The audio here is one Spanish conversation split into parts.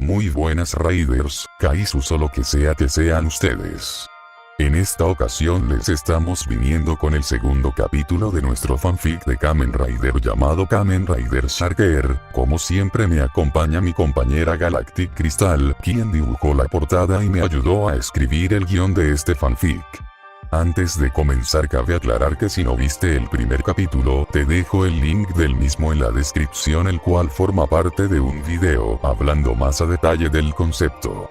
Muy buenas Raiders, Kaisus o lo que sean ustedes. En esta ocasión les estamos viniendo con el segundo capítulo de nuestro fanfic de Kamen Rider llamado Kamen Rider Sharker. Como siempre me acompaña mi compañera Galactic Crystal, quien dibujó la portada y me ayudó a escribir el guión de este fanfic. Antes de comenzar cabe aclarar que si no viste el primer capítulo, te dejo el link del mismo en la descripción, el cual forma parte de un video hablando más a detalle del concepto.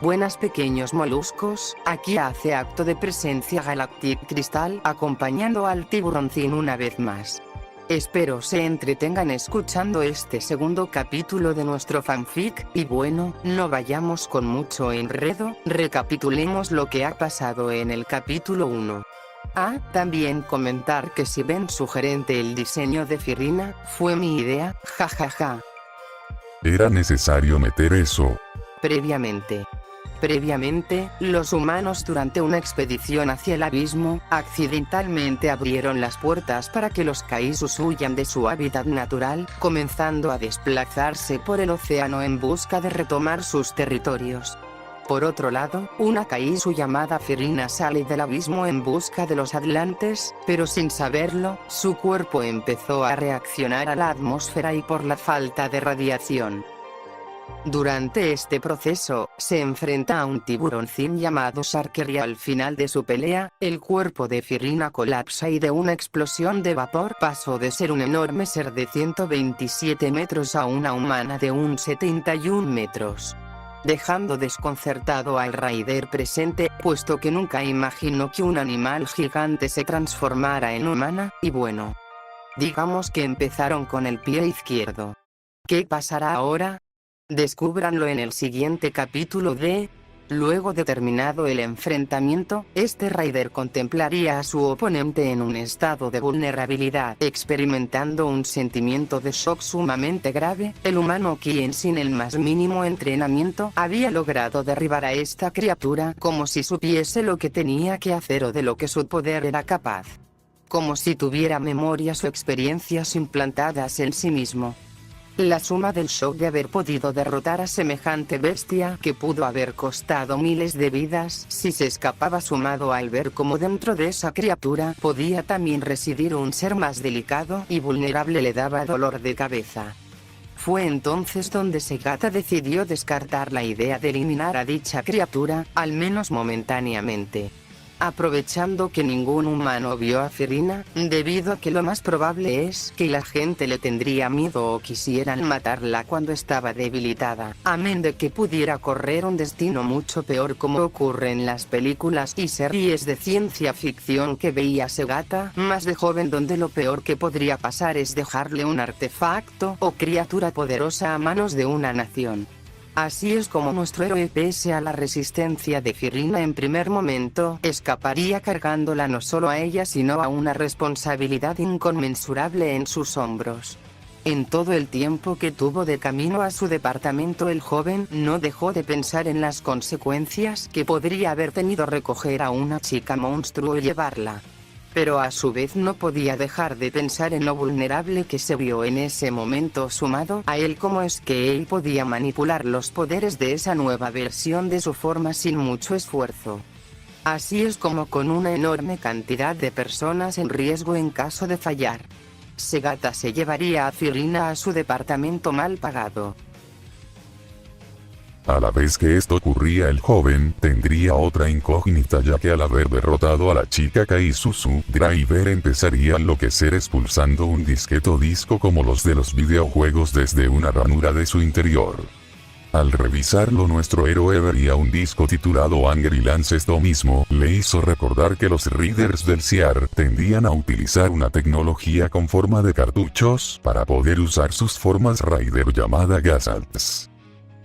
Buenas pequeños moluscos, aquí hace acto de presencia Galactic Crystal acompañando al tiburoncín una vez más. Espero se entretengan escuchando este segundo capítulo de nuestro fanfic, y bueno, no vayamos con mucho enredo, recapitulemos lo que ha pasado en el capítulo 1. También comentar que si ven sugerente el diseño de Fyrina, fue mi idea, jajaja. Era necesario meter eso. Previamente, los humanos durante una expedición hacia el abismo, accidentalmente abrieron las puertas para que los Kaisus huyan de su hábitat natural, comenzando a desplazarse por el océano en busca de retomar sus territorios. Por otro lado, una Kaisu llamada Fyrina sale del abismo en busca de los Atlantes, pero sin saberlo, su cuerpo empezó a reaccionar a la atmósfera y por la falta de radiación. Durante este proceso, se enfrenta a un tiburoncín llamado Sharker y al final de su pelea, el cuerpo de Fyrina colapsa y de una explosión de vapor pasó de ser un enorme ser de 127 metros a una humana de 71 metros. Dejando desconcertado al Raider presente, puesto que nunca imaginó que un animal gigante se transformara en humana, y bueno. Digamos que empezaron con el pie izquierdo. ¿Qué pasará ahora? Descúbranlo en el siguiente capítulo de... Luego de terminado el enfrentamiento, este Raider contemplaría a su oponente en un estado de vulnerabilidad, experimentando un sentimiento de shock sumamente grave. El humano, quien sin el más mínimo entrenamiento había logrado derribar a esta criatura, como si supiese lo que tenía que hacer o de lo que su poder era capaz. Como si tuviera memorias o experiencias implantadas en sí mismo. La suma del shock de haber podido derrotar a semejante bestia que pudo haber costado miles de vidas si se escapaba, sumado al ver cómo dentro de esa criatura podía también residir un ser más delicado y vulnerable, le daba dolor de cabeza. Fue entonces donde Segata decidió descartar la idea de eliminar a dicha criatura, al menos momentáneamente. Aprovechando que ningún humano vio a Fyrina, debido a que lo más probable es que la gente le tendría miedo o quisieran matarla cuando estaba debilitada, amén de que pudiera correr un destino mucho peor, como ocurre en las películas y series de ciencia ficción que veía Segata más de joven, donde lo peor que podría pasar es dejarle un artefacto o criatura poderosa a manos de una nación. Así es como nuestro héroe, pese a la resistencia de Fyrina en primer momento, escaparía cargándola no solo a ella sino a una responsabilidad inconmensurable en sus hombros. En todo el tiempo que tuvo de camino a su departamento, el joven no dejó de pensar en las consecuencias que podría haber tenido recoger a una chica monstruo y llevarla. Pero a su vez no podía dejar de pensar en lo vulnerable que se vio en ese momento, sumado a él cómo es que él podía manipular los poderes de esa nueva versión de su forma sin mucho esfuerzo. Así es como, con una enorme cantidad de personas en riesgo en caso de fallar, Segata se llevaría a Fyrina a su departamento mal pagado. A la vez que esto ocurría, el joven tendría otra incógnita, ya que al haber derrotado a la chica Kaisuzu, Driver empezaría a enloquecer expulsando un disquete o disco como los de los videojuegos desde una ranura de su interior. Al revisarlo, nuestro héroe vería un disco titulado Angry Lance. Esto mismo le hizo recordar que los Riders del SEAR tendían a utilizar una tecnología con forma de cartuchos para poder usar sus formas Rider llamada Gazats.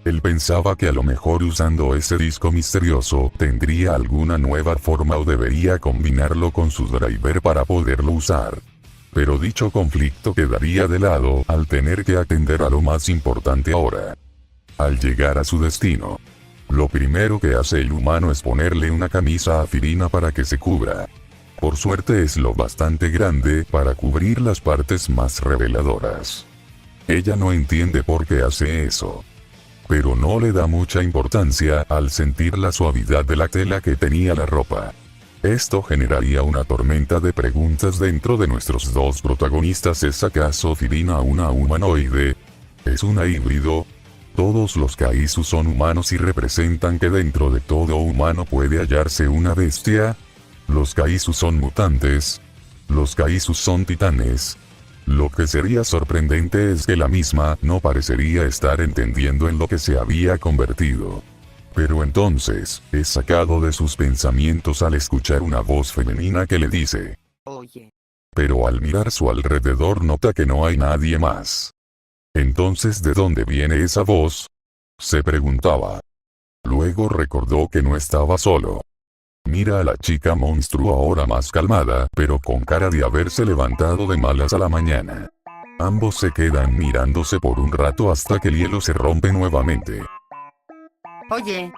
Él pensaba que a lo mejor usando ese disco misterioso tendría alguna nueva forma o debería combinarlo con su driver para poderlo usar. Pero dicho conflicto quedaría de lado al tener que atender a lo más importante ahora. Al llegar a su destino, lo primero que hace el humano es ponerle una camisa a Fyrina para que se cubra. Por suerte es lo bastante grande para cubrir las partes más reveladoras. Ella no entiende por qué hace eso, pero no le da mucha importancia al sentir la suavidad de la tela que tenía la ropa. Esto generaría una tormenta de preguntas dentro de nuestros dos protagonistas. ¿Es acaso Furina una humanoide? ¿Es una híbrido? Todos los Kaisu son humanos y representan que dentro de todo humano puede hallarse una bestia. Los Kaisu son mutantes. Los Kaisu son titanes. Lo que sería sorprendente es que la misma no parecería estar entendiendo en lo que se había convertido. Pero entonces, es sacado de sus pensamientos al escuchar una voz femenina que le dice: Oye. Pero al mirar su alrededor nota que no hay nadie más. Entonces, ¿de dónde viene esa voz?, se preguntaba. Luego recordó que no estaba solo. Mira a la chica monstruo ahora más calmada, pero con cara de haberse levantado de malas a la mañana. Ambos se quedan mirándose por un rato hasta que el hielo se rompe nuevamente. Oye,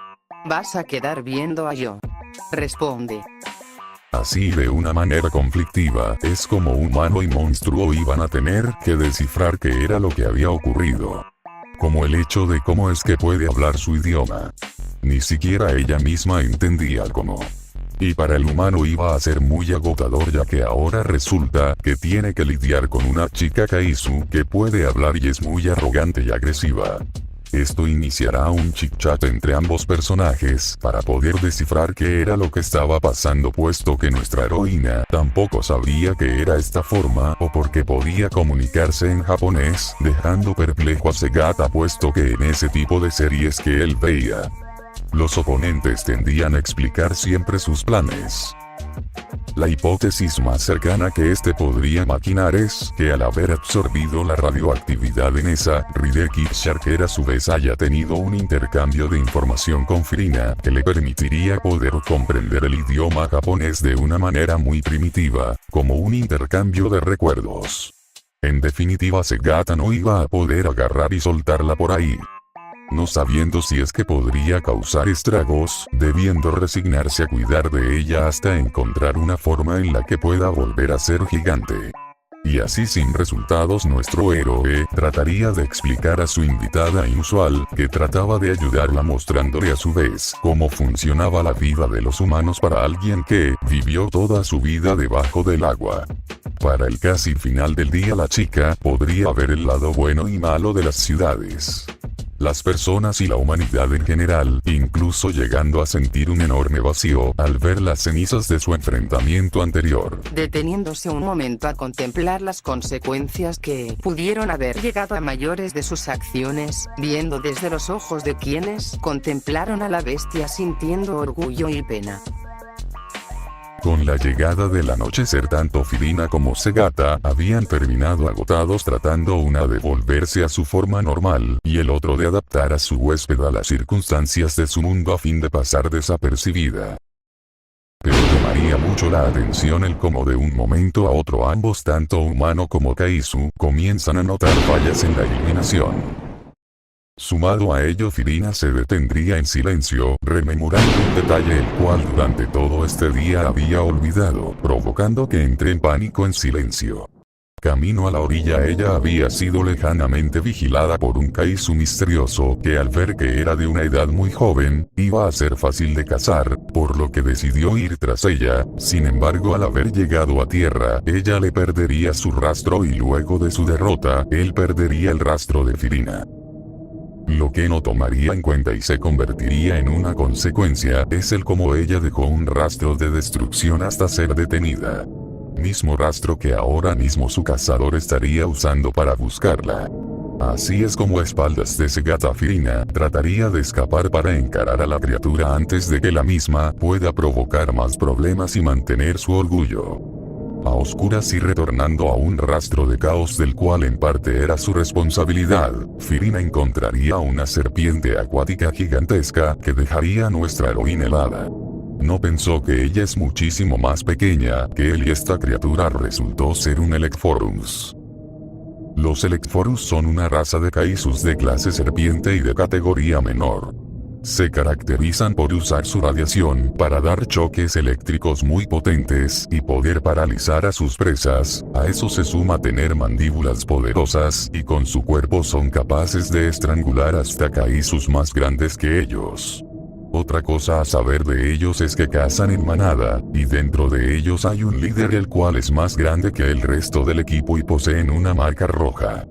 vas a quedar viendo a yo. Responde. Así de una manera conflictiva, es como humano y monstruo iban a tener que descifrar qué era lo que había ocurrido. Como el hecho de cómo es que puede hablar su idioma. Ni siquiera ella misma entendía cómo. Y para el humano iba a ser muy agotador, ya que ahora resulta que tiene que lidiar con una chica Kaisu que puede hablar y es muy arrogante y agresiva. Esto iniciará un chit-chat entre ambos personajes para poder descifrar qué era lo que estaba pasando, puesto que nuestra heroína tampoco sabría que era esta forma o porque podía comunicarse en japonés, dejando perplejo a Segata, puesto que en ese tipo de series que él veía, los oponentes tendían a explicar siempre sus planes. La hipótesis más cercana que este podría maquinar es que al haber absorbido la radioactividad en esa, Hideki Sharker a su vez haya tenido un intercambio de información con Furina que le permitiría poder comprender el idioma japonés de una manera muy primitiva, como un intercambio de recuerdos. En definitiva, Segata no iba a poder agarrar y soltarla por ahí, no sabiendo si es que podría causar estragos, debiendo resignarse a cuidar de ella hasta encontrar una forma en la que pueda volver a ser gigante. Y así, sin resultados, nuestro héroe trataría de explicar a su invitada inusual, que trataba de ayudarla mostrándole a su vez cómo funcionaba la vida de los humanos para alguien que vivió toda su vida debajo del agua. Para el casi final del día, la chica podría ver el lado bueno y malo de las ciudades, las personas y la humanidad en general, incluso llegando a sentir un enorme vacío al ver las cenizas de su enfrentamiento anterior. Deteniéndose un momento a contemplar las consecuencias que pudieron haber llegado a mayores de sus acciones, viendo desde los ojos de quienes contemplaron a la bestia, sintiendo orgullo y pena. Con la llegada del anochecer, tanto Furina como Segata habían terminado agotados, tratando una de volverse a su forma normal, y el otro de adaptar a su huésped a las circunstancias de su mundo a fin de pasar desapercibida. Pero llamaría mucho la atención el cómo de un momento a otro ambos, tanto humano como Kaisu, comienzan a notar fallas en la iluminación. Sumado a ello, Furina se detendría en silencio, rememorando un detalle el cual durante todo este día había olvidado, provocando que entre en pánico en silencio. Camino a la orilla, ella había sido lejanamente vigilada por un Kaisu misterioso que, al ver que era de una edad muy joven, iba a ser fácil de cazar, por lo que decidió ir tras ella. Sin embargo, al haber llegado a tierra, ella le perdería su rastro y luego de su derrota, él perdería el rastro de Furina. Lo que no tomaría en cuenta y se convertiría en una consecuencia es el cómo ella dejó un rastro de destrucción hasta ser detenida. Mismo rastro que ahora mismo su cazador estaría usando para buscarla. Así es como, a espaldas de Segata, Furina trataría de escapar para encarar a la criatura antes de que la misma pueda provocar más problemas y mantener su orgullo. A oscuras y retornando a un rastro de caos del cual en parte era su responsabilidad, Furina encontraría una serpiente acuática gigantesca que dejaría a nuestra heroína helada. No pensó que ella es muchísimo más pequeña que él, y esta criatura resultó ser un Electphorus. Los Electphorus son una raza de Kaisus de clase serpiente y de categoría menor. Se caracterizan por usar su radiación para dar choques eléctricos muy potentes y poder paralizar a sus presas. A eso se suma tener mandíbulas poderosas y con su cuerpo son capaces de estrangular hasta Kaisus más grandes que ellos. Otra cosa a saber de ellos es que cazan en manada, y dentro de ellos hay un líder el cual es más grande que el resto del equipo y poseen una marca roja.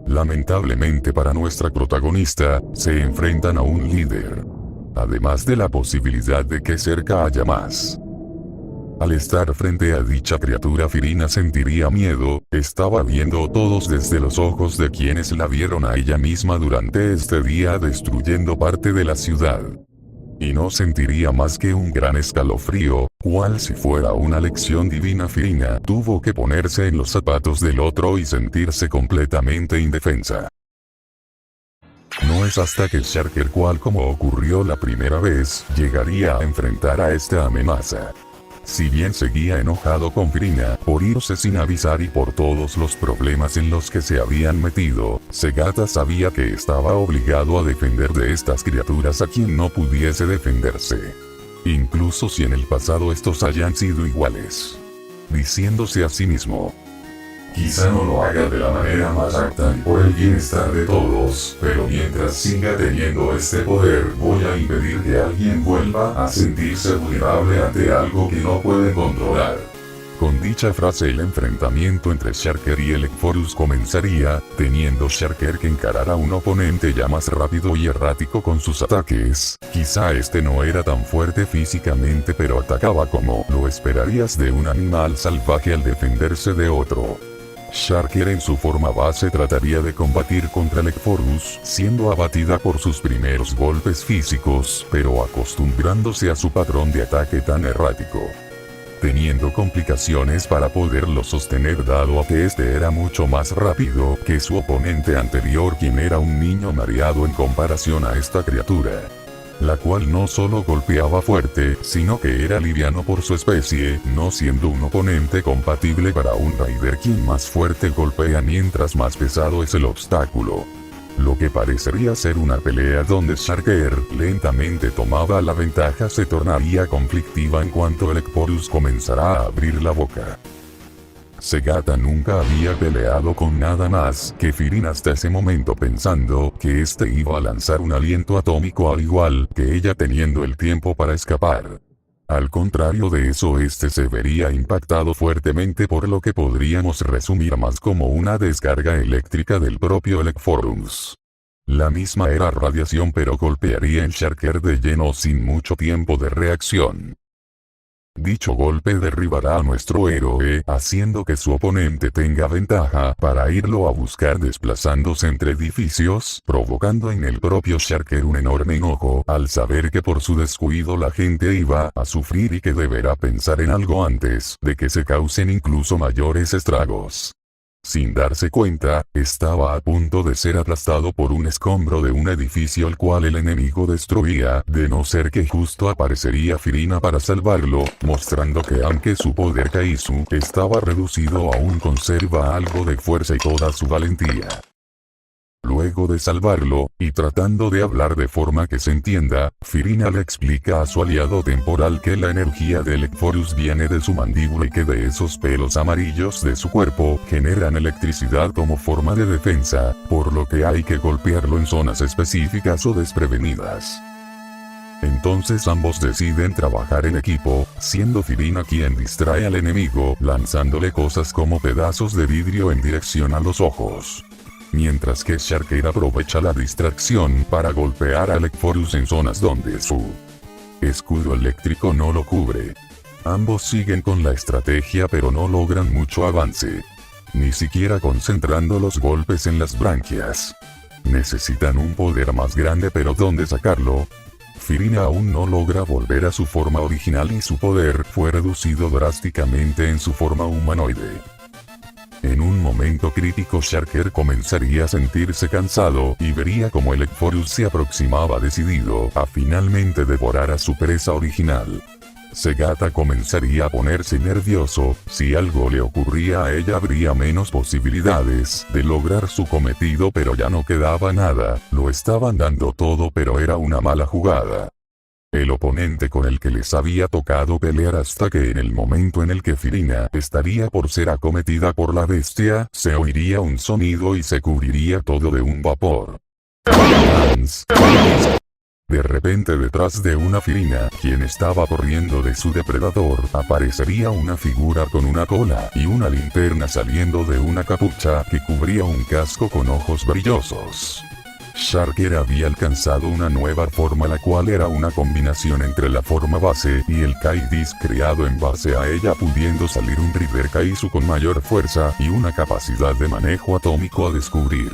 Lamentablemente para nuestra protagonista, se enfrentan a un líder. Además de la posibilidad de que cerca haya más. Al estar frente a dicha criatura, Firina sentiría miedo. Estaba viendo a todos desde los ojos de quienes la vieron a ella misma durante este día destruyendo parte de la ciudad. Y no sentiría más que un gran escalofrío, cual si fuera una lección divina. Firina tuvo que ponerse en los zapatos del otro y sentirse completamente indefensa. No es hasta que Sharker, cual como ocurrió la primera vez, llegaría a enfrentar a esta amenaza. Si bien seguía enojado con Firina por irse sin avisar y por todos los problemas en los que se habían metido, Segata sabía que estaba obligado a defender de estas criaturas a quien no pudiese defenderse. Incluso si en el pasado estos hayan sido iguales. Diciéndose a sí mismo: quizá no lo haga de la manera más apta y por el bienestar de todos, pero mientras siga teniendo este poder, voy a impedir que alguien vuelva a sentirse vulnerable ante algo que no puede controlar. Con dicha frase el enfrentamiento entre Sharker y Elecforus comenzaría, teniendo Sharker que encarar a un oponente ya más rápido y errático con sus ataques. Quizá este no era tan fuerte físicamente, pero atacaba como lo esperarías de un animal salvaje al defenderse de otro. Sharker en su forma base trataría de combatir contra Elecforus, siendo abatida por sus primeros golpes físicos, pero acostumbrándose a su patrón de ataque tan errático. Teniendo complicaciones para poderlo sostener dado a que este era mucho más rápido que su oponente anterior, quien era un niño mareado en comparación a esta criatura. La cual no solo golpeaba fuerte, sino que era liviano por su especie, no siendo un oponente compatible para un Raider, quien más fuerte golpea mientras más pesado es el obstáculo. Lo que parecería ser una pelea donde Sharker lentamente tomaba la ventaja se tornaría conflictiva en cuanto Elecforus comenzará a abrir la boca. Segata nunca había peleado con nada más que Firina hasta ese momento, pensando que este iba a lanzar un aliento atómico al igual que ella, teniendo el tiempo para escapar. Al contrario de eso, este se vería impactado fuertemente por lo que podríamos resumir más como una descarga eléctrica del propio Elecforus. La misma era radiación, pero golpearía en Sharker de lleno sin mucho tiempo de reacción. Dicho golpe derribará a nuestro héroe, haciendo que su oponente tenga ventaja para irlo a buscar, desplazándose entre edificios, provocando en el propio Sharker un enorme enojo al saber que por su descuido la gente iba a sufrir y que deberá pensar en algo antes de que se causen incluso mayores estragos. Sin darse cuenta, estaba a punto de ser aplastado por un escombro de un edificio el cual el enemigo destruía, de no ser que justo aparecería Firina para salvarlo, mostrando que aunque su poder Kaisu estaba reducido, aún conserva algo de fuerza y toda su valentía. Luego de salvarlo, y tratando de hablar de forma que se entienda, Firina le explica a su aliado temporal que la energía de Elecforus viene de su mandíbula y que de esos pelos amarillos de su cuerpo generan electricidad como forma de defensa, por lo que hay que golpearlo en zonas específicas o desprevenidas. Entonces ambos deciden trabajar en equipo, siendo Firina quien distrae al enemigo, lanzándole cosas como pedazos de vidrio en dirección a los ojos. Mientras que Sharker aprovecha la distracción para golpear a Elecforus en zonas donde su escudo eléctrico no lo cubre. Ambos siguen con la estrategia pero no logran mucho avance. Ni siquiera concentrando los golpes en las branquias. Necesitan un poder más grande, pero ¿dónde sacarlo? Firina aún no logra volver a su forma original y su poder fue reducido drásticamente en su forma humanoide. En un momento crítico Sharker comenzaría a sentirse cansado y vería como Elecforus se aproximaba decidido a finalmente devorar a su presa original. Segata comenzaría a ponerse nervioso. Si algo le ocurría a ella habría menos posibilidades de lograr su cometido, pero ya no quedaba nada. Lo estaban dando todo, pero era una mala jugada. El oponente con el que les había tocado pelear, hasta que en el momento en el que Firina estaría por ser acometida por la bestia, se oiría un sonido y se cubriría todo de un vapor. De repente, detrás de una Firina, quien estaba corriendo de su depredador, aparecería una figura con una cola y una linterna saliendo de una capucha que cubría un casco con ojos brillosos. Sharker había alcanzado una nueva forma, la cual era una combinación entre la forma base y el Kai-Disc creado en base a ella, pudiendo salir un Rider Kaisu con mayor fuerza y una capacidad de manejo atómico a descubrir.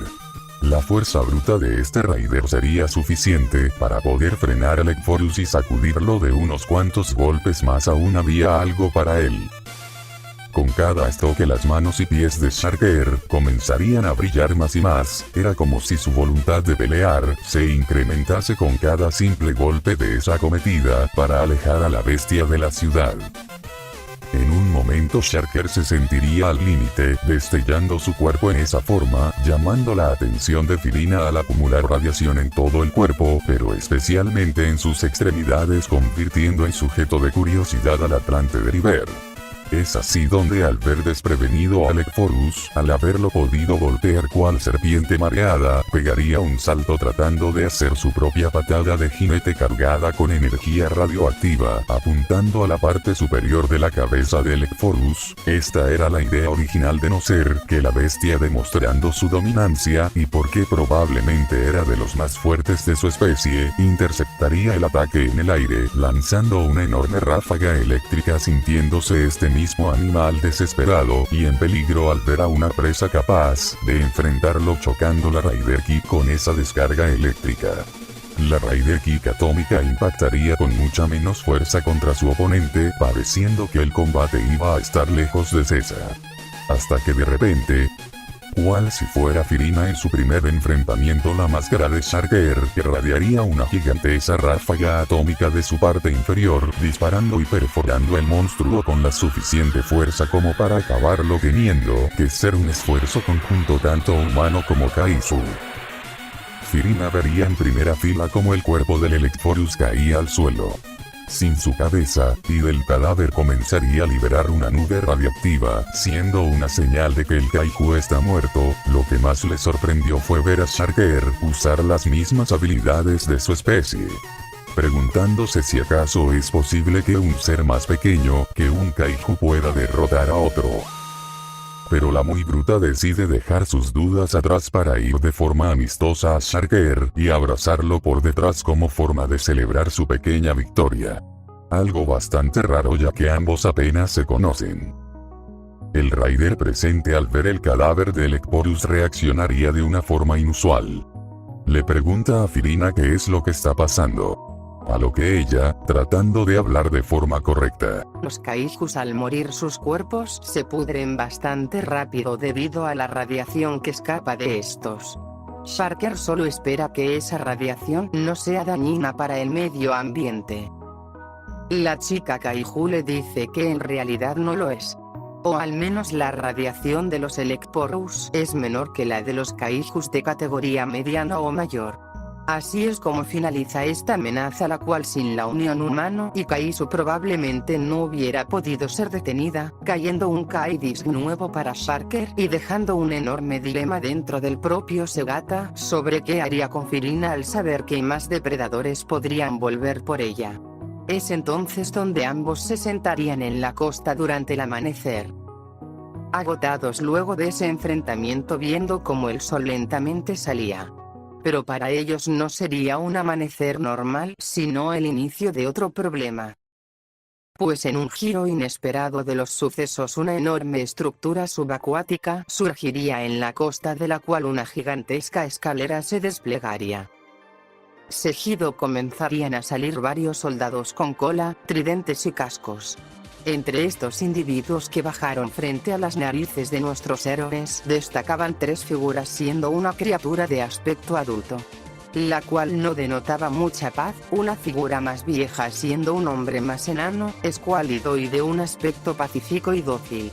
La fuerza bruta de este Raider sería suficiente para poder frenar a Lekforus y sacudirlo de unos cuantos golpes más. Aún había algo para él. Con cada estoque las manos y pies de Sharker comenzarían a brillar más y más. Era como si su voluntad de pelear se incrementase con cada simple golpe de esa acometida para alejar a la bestia de la ciudad. En un momento Sharker se sentiría al límite, destellando su cuerpo en esa forma, llamando la atención de Firina al acumular radiación en todo el cuerpo, pero especialmente en sus extremidades, convirtiendo en sujeto de curiosidad al Atlante de River. Es así donde, al ver desprevenido a Lekforus, al haberlo podido golpear cual serpiente mareada, pegaría un salto tratando de hacer su propia patada de jinete cargada con energía radioactiva, apuntando a la parte superior de la cabeza de Lekforus. Esta era la idea original, de no ser que la bestia, demostrando su dominancia, y porque probablemente era de los más fuertes de su especie, interceptaría el ataque en el aire, lanzando una enorme ráfaga eléctrica, sintiéndose este mismo animal desesperado y en peligro al ver a una presa capaz de enfrentarlo, chocando la Raider Kick con esa descarga eléctrica. La Raider Kick atómica impactaría con mucha menos fuerza contra su oponente, pareciendo que el combate iba a estar lejos de cesar. Hasta que de repente, cual si fuera Firina en su primer enfrentamiento, la máscara de Sharker irradiaría una gigantesca ráfaga atómica de su parte inferior, disparando y perforando el monstruo con la suficiente fuerza como para acabarlo, teniendo que ser un esfuerzo conjunto tanto humano como Kaisu. Firina vería en primera fila como el cuerpo del Lekforus caía al suelo sin su cabeza, y del cadáver comenzaría a liberar una nube radiactiva, siendo una señal de que el Kaiju está muerto. Lo que más le sorprendió fue ver a Sharker usar las mismas habilidades de su especie, preguntándose si acaso es posible que un ser más pequeño que un Kaiju pueda derrotar a otro. Pero la muy bruta decide dejar sus dudas atrás para ir de forma amistosa a Sharker y abrazarlo por detrás como forma de celebrar su pequeña victoria. Algo bastante raro, ya que ambos apenas se conocen. El Raider presente, al ver el cadáver de Lekforus, reaccionaría de una forma inusual. Le pregunta a Firina qué es lo que está pasando. A lo que ella, tratando de hablar de forma correcta: los Kaijus al morir sus cuerpos se pudren bastante rápido debido a la radiación que escapa de estos. Sharker solo espera que esa radiación no sea dañina para el medio ambiente. La chica Kaiju le dice que en realidad no lo es. O al menos la radiación de los Lekforus es menor que la de los Kaijus de categoría mediana o mayor. Así es como finaliza esta amenaza, la cual sin la unión humano y Kaisu probablemente no hubiera podido ser detenida, cayendo un Kai-Disc nuevo para Sharker y dejando un enorme dilema dentro del propio Segata sobre qué haría con Firina al saber que más depredadores podrían volver por ella. Es entonces donde ambos se sentarían en la costa durante el amanecer. Agotados luego de ese enfrentamiento, viendo cómo el sol lentamente salía. Pero para ellos no sería un amanecer normal, sino el inicio de otro problema. Pues en un giro inesperado de los sucesos, una enorme estructura subacuática surgiría en la costa, de la cual una gigantesca escalera se desplegaría. Seguido comenzarían a salir varios soldados con cola, tridentes y cascos. Entre estos individuos que bajaron frente a las narices de nuestros héroes, destacaban tres figuras, siendo una criatura de aspecto adulto. la cual no denotaba mucha paz, una figura más vieja siendo un hombre más enano, escuálido y de un aspecto pacífico y dócil.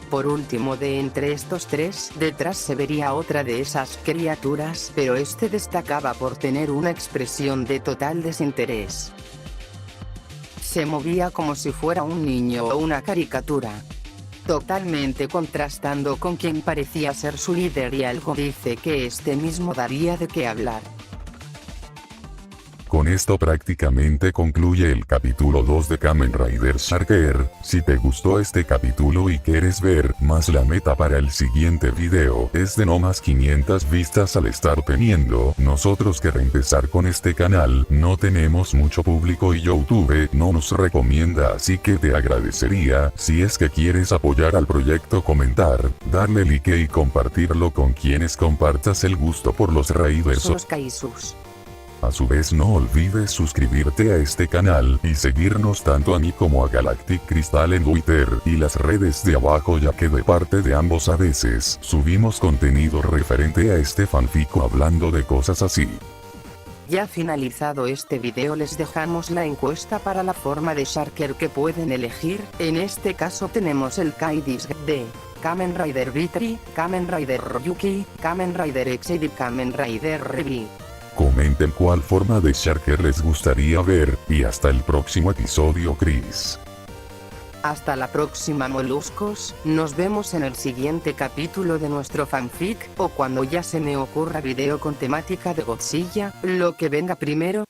Por último de entre estos tres, detrás se vería otra de esas criaturas, pero este destacaba por tener una expresión de total desinterés. Se movía como si fuera un niño o una caricatura, totalmente contrastando con quien parecía ser su líder, y algo dice que este mismo daría de qué hablar. Con esto prácticamente concluye el capítulo 2 de Kamen Rider Sharker. Si te gustó este capítulo y quieres ver más, la meta para el siguiente video es de no más 500 vistas al estar teniendo nosotros que reempezar con este canal. No tenemos mucho público y YouTube no nos recomienda, así que te agradecería, si es que quieres apoyar al proyecto, comentar, darle like y compartirlo con quienes compartas el gusto por los Raiders Son los Kaisus. A su vez no olvides suscribirte a este canal y seguirnos tanto a mí como a Galactic Crystal en Twitter y las redes de abajo, ya que de parte de ambos a veces subimos contenido referente a este fanfic hablando de cosas así. Ya finalizado este video les dejamos la encuesta para la forma de Sharker que pueden elegir. En este caso tenemos el Kaidis de Kamen Rider Vitri, Kamen Rider Ryuki, Kamen Rider Exceed y Kamen Rider Revi. Comenten cuál forma de Sharker les gustaría ver, y hasta el próximo episodio, Chris. Hasta la próxima, moluscos, nos vemos en el siguiente capítulo de nuestro fanfic, o cuando ya se me ocurra video con temática de Godzilla, lo que venga primero.